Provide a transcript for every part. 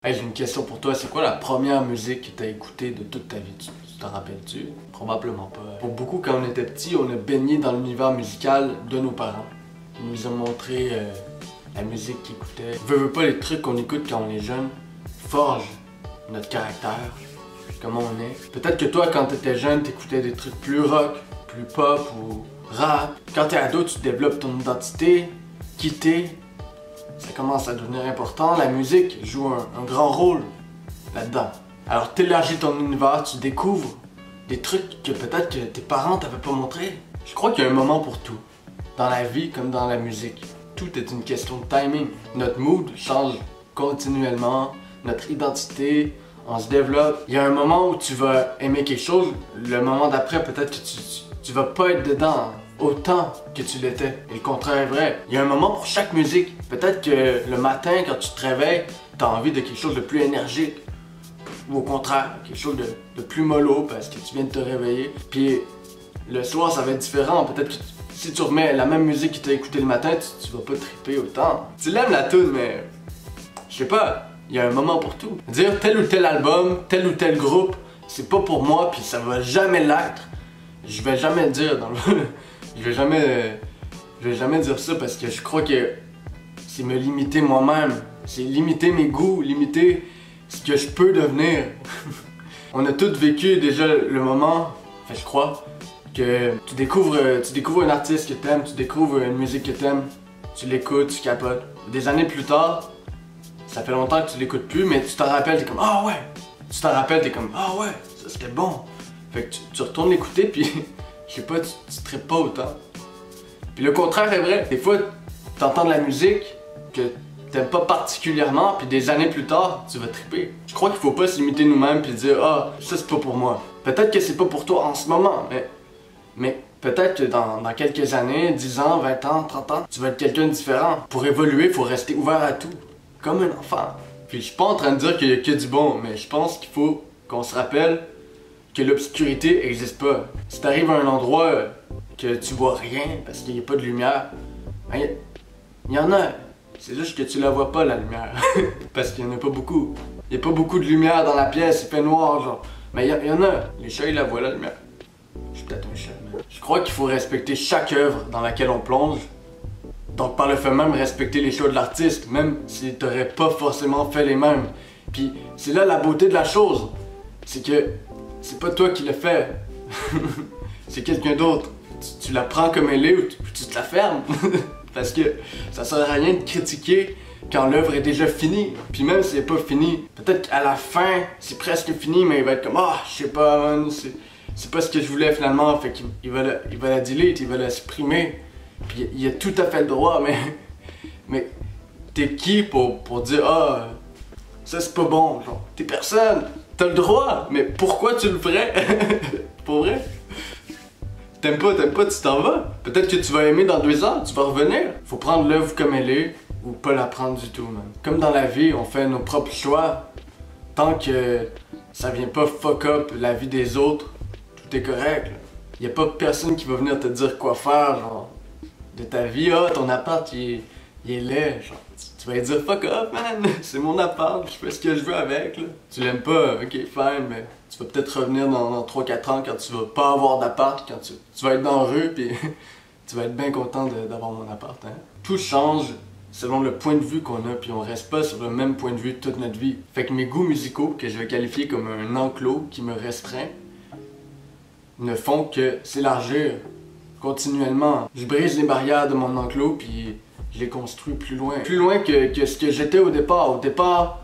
Hey, j'ai une question pour toi. C'est quoi la première musique que t'as écoutée de toute ta vie? Tu t'en rappelles-tu? Probablement pas. Pour beaucoup, quand on était petit, on a baigné dans l'univers musical de nos parents. Ils nous ont montré la musique qu'ils écoutaient. Veux pas, les trucs qu'on écoute quand on est jeune forgent notre caractère, comment on est. Peut-être que toi, quand t'étais jeune, t'écoutais des trucs plus rock, plus pop ou rap. Quand t'es ado, tu développes ton identité, qui t'es. Ça commence à devenir important. La musique joue un grand rôle là-dedans. Alors t'élargis ton univers, tu découvres des trucs que peut-être que tes parents t'avaient pas montré. Je crois qu'il y a un moment pour tout. Dans la vie comme dans la musique. Tout est une question de timing. Notre mood change continuellement, notre identité, on se développe. Il y a un moment où tu vas aimer quelque chose, le moment d'après peut-être que tu vas pas être dedans autant que tu l'étais. Et le contraire est vrai. Il y a un moment pour chaque musique. Peut-être que le matin, quand tu te réveilles, tu as envie de quelque chose de plus énergique. Ou au contraire, quelque chose de plus mollo parce que tu viens de te réveiller. Puis le soir, ça va être différent. Peut-être que si tu remets la même musique que tu as écoutée le matin, tu vas pas triper autant. Tu l'aimes la tune, mais je sais pas, il y a un moment pour tout. Dire tel ou tel album, tel ou tel groupe, c'est pas pour moi, puis ça va jamais l'être. Je vais jamais le dire dans le... Je vais jamais dire ça parce que je crois que c'est me limiter moi-même. C'est limiter mes goûts, limiter ce que je peux devenir. On a tous vécu déjà le moment, enfin je crois, que tu découvres un artiste que t'aimes, tu découvres une musique que t'aimes, tu l'écoutes, tu capotes. Des années plus tard, ça fait longtemps que tu l'écoutes plus, mais tu t'en rappelles, t'es comme ah ouais! Tu t'en rappelles, t'es comme ah ouais, ça c'était bon. Fait que tu retournes l'écouter puis je sais pas, tu tripes pas autant. Puis le contraire est vrai. Des fois, t'entends de la musique que t'aimes pas particulièrement, puis des années plus tard, tu vas triper. Je crois qu'il faut pas se limiter nous-mêmes puis dire ah, ça c'est pas pour moi. Peut-être que c'est pas pour toi en ce moment, mais peut-être que dans quelques années, 10 ans, 20 ans, 30 ans, tu vas être quelqu'un de différent. Pour évoluer, il faut rester ouvert à tout. Comme un enfant. Puis je suis pas en train de dire qu'il y a que du bon, mais je pense qu'il faut qu'on se rappelle que l'obscurité n'existe pas. Si t'arrives à un endroit que tu vois rien parce qu'il n'y a pas de lumière, ben, il y en a. C'est juste que tu la vois pas la lumière. Parce qu'il y en a pas beaucoup. Il n'y a pas beaucoup de lumière dans la pièce, il fait noir genre. Mais il y en a. Les chats ils la voient la lumière. Je suis peut-être un chat, mais... Je crois qu'il faut respecter chaque œuvre dans laquelle on plonge. Donc par le fait même respecter les choix de l'artiste, même si t'aurais pas forcément fait les mêmes. Puis c'est là la beauté de la chose. C'est que c'est pas toi qui le fais. C'est quelqu'un d'autre. Tu la prends comme elle est ou tu te la fermes. Parce que ça sert à rien de critiquer quand l'œuvre est déjà finie. Puis même si elle n'est pas finie, peut-être qu'à la fin, c'est presque fini, mais il va être comme ah, je sais pas, man, c'est pas ce que je voulais finalement. Fait qu'il va la delete, il va la supprimer. Puis il a tout à fait le droit, mais t'es qui pour dire ah, ça c'est pas bon, genre, t'es personne. T'as le droit, mais pourquoi tu le ferais? Pour vrai? T'aimes pas, tu t'en vas. Peut-être que tu vas aimer dans 2 ans, tu vas revenir. Faut prendre l'œuvre comme elle est, ou pas la prendre du tout, man. Comme dans la vie, on fait nos propres choix. Tant que ça vient pas fuck up la vie des autres, tout est correct. Y a pas personne qui va venir te dire quoi faire, genre, de ta vie. Ah, ton appart, il est laid, genre. Tu vas dire fuck up man, c'est mon appart, je fais ce que je veux avec là. Tu l'aimes pas, ok fine, mais tu vas peut-être revenir dans 3-4 ans quand tu vas pas avoir d'appart, quand tu vas être dans la rue puis tu vas être bien content d'avoir mon appart. Hein? Tout change selon le point de vue qu'on a puis on reste pas sur le même point de vue toute notre vie. Fait que mes goûts musicaux, que je vais qualifier comme un enclos qui me restreint, ne font que s'élargir continuellement. Je brise les barrières de mon enclos puis je l'ai construit plus loin. Plus loin que ce que j'étais au départ. Au départ,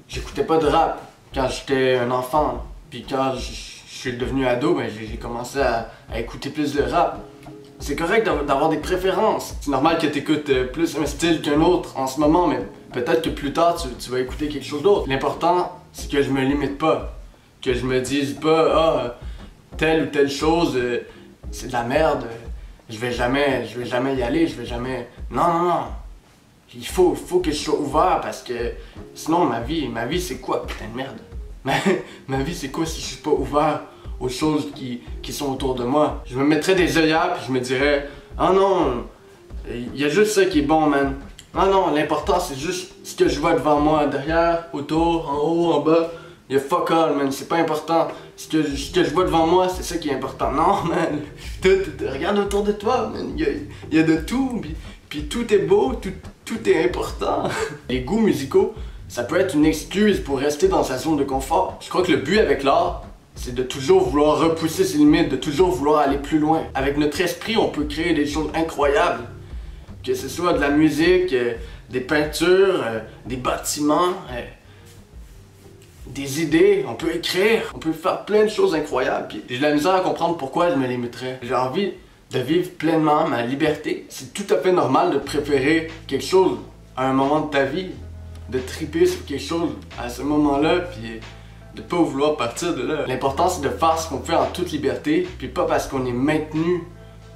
j'écoutais pas de rap quand j'étais un enfant. Puis quand je suis devenu ado, ben j'ai commencé à écouter plus de rap. C'est correct d'avoir des préférences. C'est normal que tu écoutes plus un style qu'un autre en ce moment, mais peut-être que plus tard tu vas écouter quelque chose d'autre. L'important, c'est que je me limite pas. Que je me dise pas, ah, telle ou telle chose, c'est de la merde. Je vais jamais y aller, je vais jamais... Non. Il faut que je sois ouvert parce que sinon ma vie c'est quoi, putain de merde? Ma vie c'est quoi si je suis pas ouvert aux choses qui sont autour de moi? Je me mettrais des œillères puis je me dirais, ah non, il y a juste ça qui est bon, man. Non, non, l'important c'est juste ce que je vois devant moi, derrière, autour, en haut, en bas. Y'a fuck all, man, c'est pas important. Ce que je vois devant moi, c'est ça qui est important. Non, man, regarde autour de toi, man, y a de tout, puis tout est beau, tout est important. Les goûts musicaux, ça peut être une excuse pour rester dans sa zone de confort. Je crois que le but avec l'art, c'est de toujours vouloir repousser ses limites, de toujours vouloir aller plus loin. Avec notre esprit, on peut créer des choses incroyables. Que ce soit de la musique, des peintures, des bâtiments, des idées, on peut écrire, on peut faire plein de choses incroyables. Puis j'ai de la misère à comprendre pourquoi je me limiterais. J'ai envie de vivre pleinement ma liberté. C'est tout à fait normal de préférer quelque chose à un moment de ta vie, de triper sur quelque chose à ce moment-là, puis de pas vouloir partir de là. L'important c'est de faire ce qu'on fait en toute liberté, puis pas parce qu'on est maintenu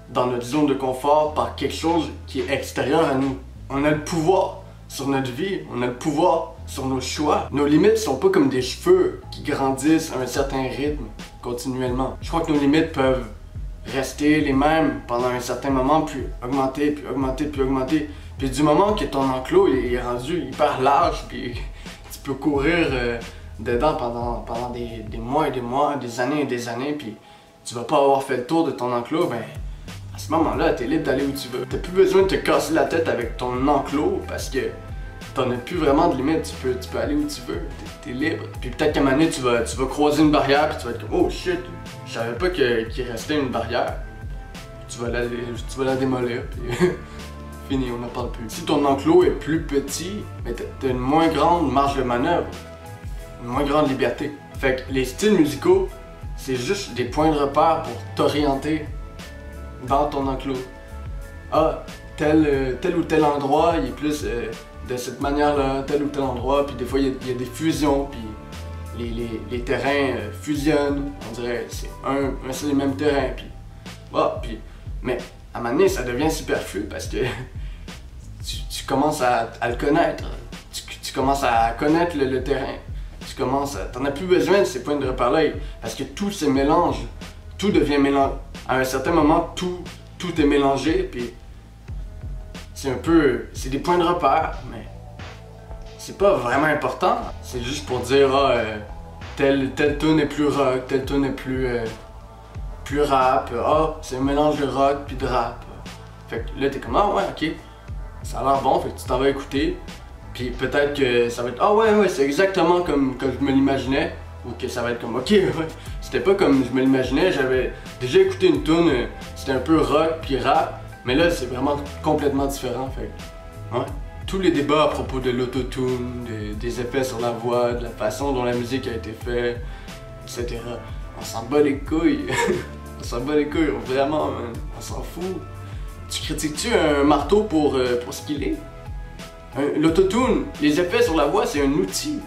dans notre zone de confort par quelque chose qui est extérieur à nous. On a le pouvoir sur notre vie, on a le pouvoir sur nos choix. Nos limites sont pas comme des cheveux qui grandissent à un certain rythme continuellement. Je crois que nos limites peuvent rester les mêmes pendant un certain moment, puis augmenter, puis augmenter, puis augmenter. Puis du moment que ton enclos est rendu hyper large, puis tu peux courir dedans pendant des mois et des mois, des années, puis tu vas pas avoir fait le tour de ton enclos, ben à ce moment-là, t'es libre d'aller où tu veux. T'as plus besoin de te casser la tête avec ton enclos parce que t'en as plus vraiment de limites. Tu peux aller où tu veux, t'es libre. Puis peut-être qu'à un moment donné, tu vas croiser une barrière puis tu vas être comme oh shit, je savais pas qu'il restait une barrière. Tu vas la démolir puis fini, on n'en parle plus. Si ton enclos est plus petit, mais t'as une moins grande marge de manœuvre, une moins grande liberté. Fait que les styles musicaux, c'est juste des points de repère pour t'orienter dans ton enclos. Ah, tel ou tel endroit, il est plus de cette manière-là, tel ou tel endroit, puis des fois il y a des fusions, puis les terrains fusionnent, on dirait c'est un seul et même terrain, puis mais à un moment donné ça devient superflu parce que tu commences à le connaître, tu commences à connaître le terrain, t'en as plus besoin de ces points de repère-là, parce que tout se mélange, tout devient mélangé. À un certain moment, tout est mélangé, puis c'est des points de repère, mais c'est pas vraiment important. C'est juste pour dire, telle tune est plus rock, telle tune est plus rap, c'est un mélange de rock puis de rap. Fait que là, t'es comme, ah ouais, ok, ça a l'air bon, fait que tu t'en vas écouter, puis peut-être que ça va être, ah ouais, c'est exactement comme je me l'imaginais, ou que ça va être comme, ok, ouais, c'était pas comme je me l'imaginais, j'avais déjà écouté une tune, c'était un peu rock puis rap, mais là c'est vraiment complètement différent, fait ouais. Tous les débats à propos de l'autotune, des effets sur la voix, de la façon dont la musique a été faite, etc. On s'en bat les couilles, on s'en bat les couilles, vraiment, man. On s'en fout. Tu critiques-tu un marteau pour ce qu'il est? L'autotune, les effets sur la voix, c'est un outil.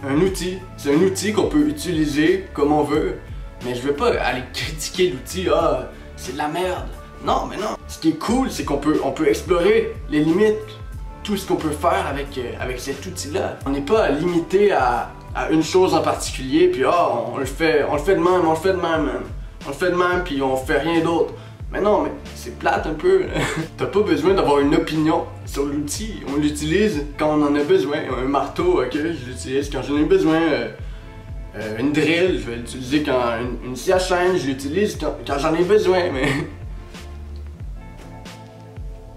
C'est un outil qu'on peut utiliser comme on veut. Mais je veux pas aller critiquer l'outil, c'est de la merde. Non, mais non. Ce qui est cool, c'est qu'on peut explorer les limites, tout ce qu'on peut faire avec cet outil-là. On n'est pas limité à une chose en particulier, puis on le fait de même, on le fait de même, puis on fait rien d'autre. Mais non, mais c'est plate un peu. T'as pas besoin d'avoir une opinion sur l'outil. On l'utilise quand on en a besoin. Un marteau, ok, je l'utilise quand j'en ai besoin. Une drill, je vais l'utiliser quand une scie à chaîne, je l'utilise quand j'en ai besoin, mais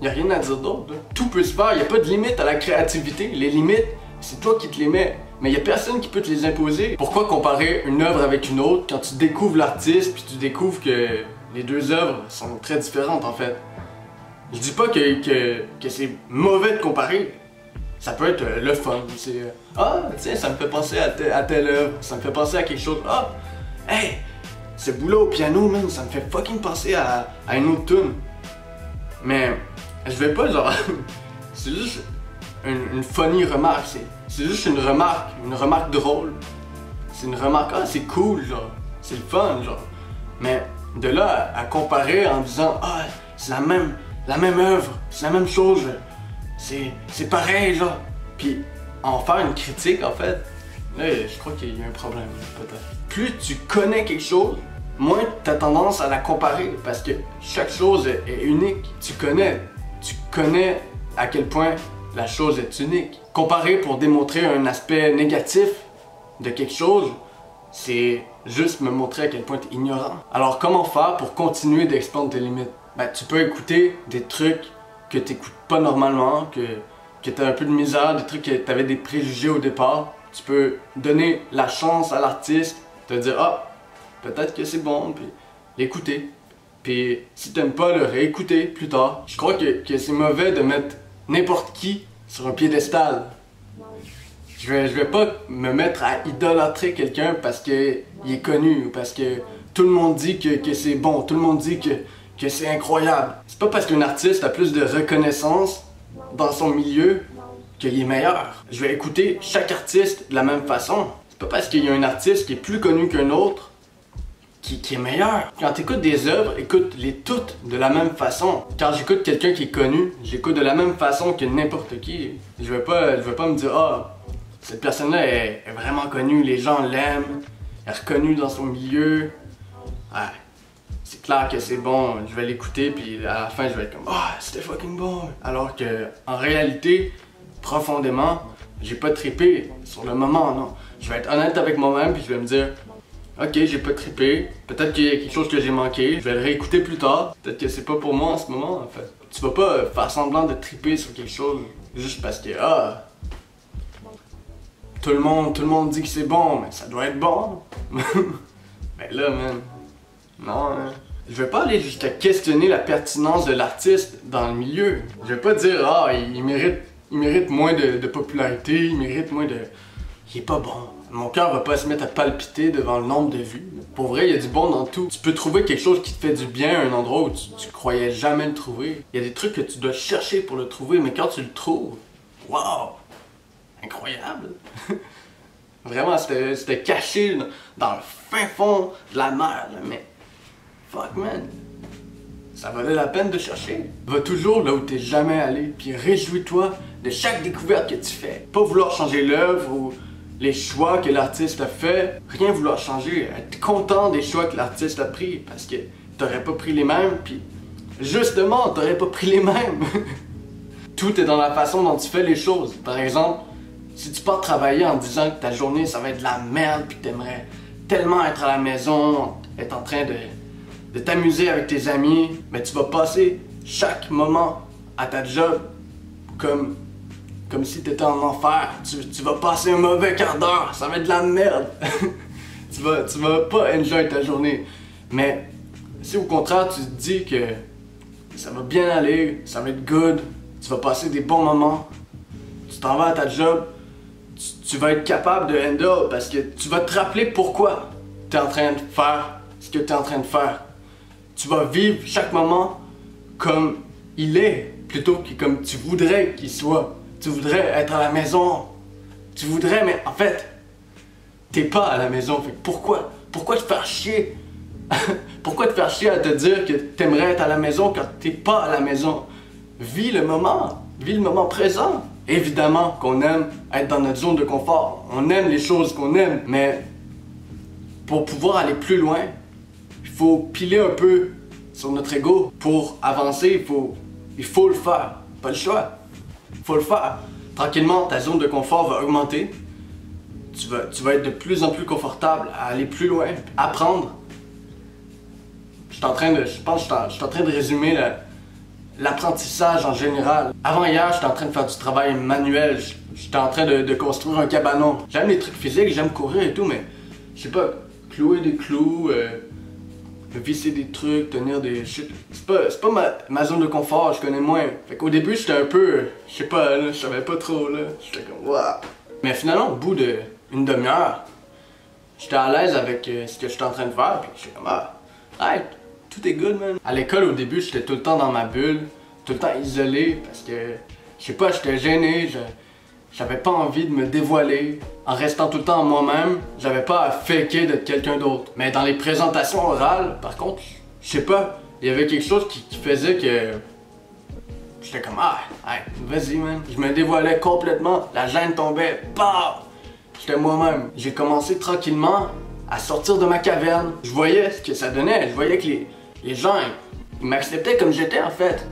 y a rien à dire d'autre. Tout peut se faire, y a pas de limite à la créativité. Les limites, c'est toi qui te les mets. Mais y a personne qui peut te les imposer. Pourquoi comparer une œuvre avec une autre quand tu découvres l'artiste puis tu découvres que les deux œuvres sont très différentes en fait. Je dis pas que c'est mauvais de comparer. Ça peut être le fun. C'est tiens, ça me fait penser à telle œuvre. Ça me fait penser à quelque chose. Hey, ce boulot au piano, man, ça me fait fucking penser à une autre tune. Mais je vais pas genre. C'est juste une funny remarque. C'est juste une remarque drôle. C'est une remarque, c'est cool, genre. C'est le fun, genre. Mais de là à comparer en disant c'est la même œuvre, c'est la même chose, c'est pareil là. Puis en faire une critique en fait, là je crois qu'il y a un problème peut-être. Plus tu connais quelque chose, moins tu as tendance à la comparer parce que chaque chose est unique. Tu connais à quel point la chose est unique. Comparer pour démontrer un aspect négatif de quelque chose, c'est juste me montrer à quel point tu es ignorant. Alors comment faire pour continuer d'expandre tes limites? Ben, tu peux écouter des trucs que tu n'écoutes pas normalement, que tu as un peu de misère, des trucs que tu avais des préjugés au départ. Tu peux donner la chance à l'artiste, te dire « Ah, peut-être que c'est bon », puis l'écouter. Puis si t'aimes pas, le réécouter plus tard. Je crois que c'est mauvais de mettre n'importe qui sur un piédestal. Je vais pas me mettre à idolâtrer quelqu'un parce qu'il est connu ou parce que tout le monde dit que c'est bon, tout le monde dit que c'est incroyable. C'est pas parce qu'un artiste a plus de reconnaissance dans son milieu qu'il est meilleur. Je vais écouter chaque artiste de la même façon. C'est pas parce qu'il y a un artiste qui est plus connu qu'un autre qui est meilleur. Quand tu écoutes des œuvres, écoute-les toutes de la même façon. Quand j'écoute quelqu'un qui est connu, j'écoute de la même façon que n'importe qui. Je vais pas me dire « Ah, cette personne-là est vraiment connue, les gens l'aiment, elle est reconnue dans son milieu. Ouais, c'est clair que c'est bon, je vais l'écouter, puis à la fin, je vais être comme « Ah, c'était fucking bon! » Alors que, en réalité, profondément, j'ai pas trippé sur le moment, non. Je vais être honnête avec moi-même, puis je vais me dire « Ok, j'ai pas trippé, peut-être qu'il y a quelque chose que j'ai manqué, je vais le réécouter plus tard, peut-être que c'est pas pour moi en ce moment en fait. » Tu vas pas faire semblant de tripper sur quelque chose juste parce que tout le monde dit que c'est bon, mais ça doit être bon. Ben là, man, non, hein. Je vais pas aller jusqu'à questionner la pertinence de l'artiste dans le milieu. Je vais pas dire il mérite moins de popularité, il mérite moins de... Il est pas bon. Mon cœur va pas se mettre à palpiter devant le nombre de vues. Pour vrai, il y a du bon dans tout. Tu peux trouver quelque chose qui te fait du bien à un endroit où tu croyais jamais le trouver. Il y a des trucs que tu dois chercher pour le trouver, mais quand tu le trouves, wow! Incroyable! Vraiment, c'était caché dans le fin fond de la mer, là, mais fuck man! Ça valait la peine de chercher. Va toujours là où t'es jamais allé, puis réjouis-toi de chaque découverte que tu fais. Pas vouloir changer l'œuvre ou les choix que l'artiste a fait, rien vouloir changer, être content des choix que l'artiste a pris parce que t'aurais pas pris les mêmes, puis justement t'aurais pas pris les mêmes. Tout est dans la façon dont tu fais les choses. Par exemple, si tu pars travailler en disant que ta journée ça va être de la merde puis que t'aimerais tellement être à la maison, être en train de t'amuser avec tes amis, mais tu vas passer chaque moment à ta job comme si t'étais en enfer. Tu vas passer un mauvais quart d'heure, ça va être de la merde. tu vas pas enjoy ta journée. Mais si au contraire tu te dis que ça va bien aller, ça va être good, tu vas passer des bons moments, tu t'en vas à ta job, tu vas être capable de handle parce que tu vas te rappeler pourquoi tu es en train de faire ce que tu es en train de faire. Tu vas vivre chaque moment comme il est, plutôt que comme tu voudrais qu'il soit. Tu voudrais être à la maison. Tu voudrais, mais en fait, t'es pas à la maison. Fait que pourquoi te faire chier? Pourquoi te faire chier à te dire que t'aimerais être à la maison quand t'es pas à la maison? Vis le moment présent. Évidemment qu'on aime être dans notre zone de confort. On aime les choses qu'on aime, mais pour pouvoir aller plus loin, il faut piler un peu sur notre ego. Pour avancer, il faut le faire. Pas le choix. Il faut le faire. Tranquillement, ta zone de confort va augmenter. Tu vas être de plus en plus confortable à aller plus loin, apprendre. Je suis en train de résumer l'apprentissage en général. Avant hier, j'étais en train de faire du travail manuel. J'étais en train de construire un cabanon. J'aime les trucs physiques, j'aime courir et tout, mais je sais pas, clouer des clous, visser des trucs, tenir des shit. C'est pas ma zone de confort, je connais moins. Fait qu'au début, j'étais un peu, je sais pas, là, je savais pas trop, là. J'étais comme, waouh. Mais finalement, au bout d'une demi-heure, j'étais à l'aise avec ce que j'étais en train de faire, puis j'étais comme, hey, tout est good, man. À l'école, au début, j'étais tout le temps dans ma bulle, tout le temps isolé, parce que, je sais pas, j'étais gêné, j'avais pas envie de me dévoiler. En restant tout le temps moi-même, j'avais pas à faker d'être quelqu'un d'autre. Mais dans les présentations orales, par contre, je sais pas, il y avait quelque chose qui faisait que j'étais comme vas-y man. Je me dévoilais complètement, la gêne tombait, bah! J'étais moi-même. J'ai commencé tranquillement à sortir de ma caverne. Je voyais ce que ça donnait, je voyais que les gens, ils m'acceptaient comme j'étais en fait.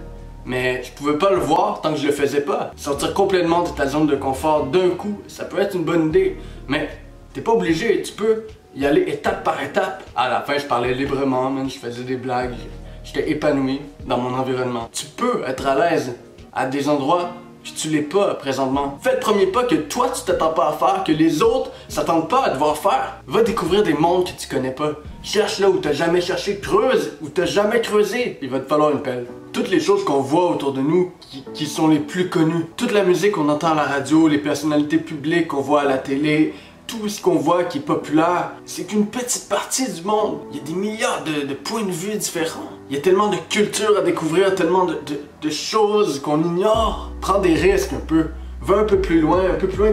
Mais je pouvais pas le voir tant que je le faisais pas. Sortir complètement de ta zone de confort d'un coup, ça peut être une bonne idée. Mais t'es pas obligé, tu peux y aller étape par étape. À la fin, je parlais librement, man, je faisais des blagues. J'étais épanoui dans mon environnement. Tu peux être à l'aise à des endroits que tu l'es pas présentement. Fais le premier pas que toi tu t'attends pas à faire, que les autres s'attendent pas à devoir faire. Va découvrir des mondes que tu connais pas. Cherche là où t'as jamais cherché, creuse où t'as jamais creusé. Il va te falloir une pelle. Toutes les choses qu'on voit autour de nous qui sont les plus connues, toute la musique qu'on entend à la radio, les personnalités publiques qu'on voit à la télé, tout ce qu'on voit qui est populaire, c'est qu'une petite partie du monde. Il y a des milliards de points de vue différents. Il y a tellement de cultures à découvrir, tellement de choses qu'on ignore. Prends des risques un peu. Va un peu plus loin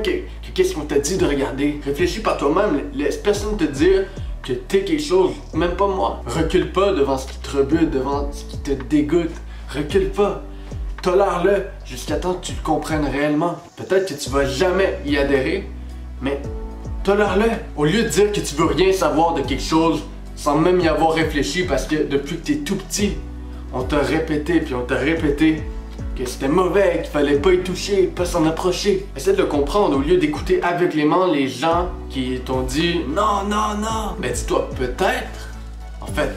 que qu'est-ce qu'on t'a dit de regarder. Réfléchis par toi-même, laisse personne te dire que t'es quelque chose, même pas moi. Recule pas devant ce qui te rebute, devant ce qui te dégoûte. Recule pas. Tolère-le jusqu'à temps que tu le comprennes réellement. Peut-être que tu vas jamais y adhérer, mais tolère-le. Au lieu de dire que tu veux rien savoir de quelque chose sans même y avoir réfléchi parce que depuis que t'es tout petit, on t'a répété puis on t'a répété que c'était mauvais, qu'il fallait pas y toucher, pas s'en approcher. Essaie de le comprendre au lieu d'écouter aveuglément les gens qui t'ont dit non, non, non. Ben dis-toi peut-être, en fait,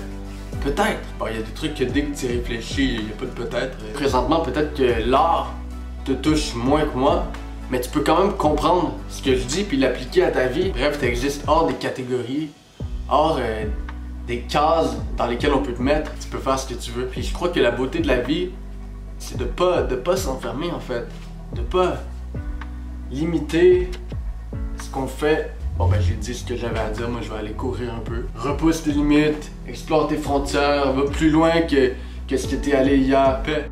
peut-être. Bon, il y a des trucs que dès que tu réfléchis, il n'y a pas de peut-être. Présentement, peut-être que l'art te touche moins que moi, mais tu peux quand même comprendre ce que je dis puis l'appliquer à ta vie. Bref, tu existes hors des catégories, hors des cases dans lesquelles on peut te mettre. Tu peux faire ce que tu veux. Puis je crois que la beauté de la vie, c'est de pas s'enfermer en fait. De pas limiter ce qu'on fait. Bon ben j'ai dit ce que j'avais à dire, moi je vais aller courir un peu. Repousse tes limites, explore tes frontières, va plus loin que ce que t'es allé hier. Paix.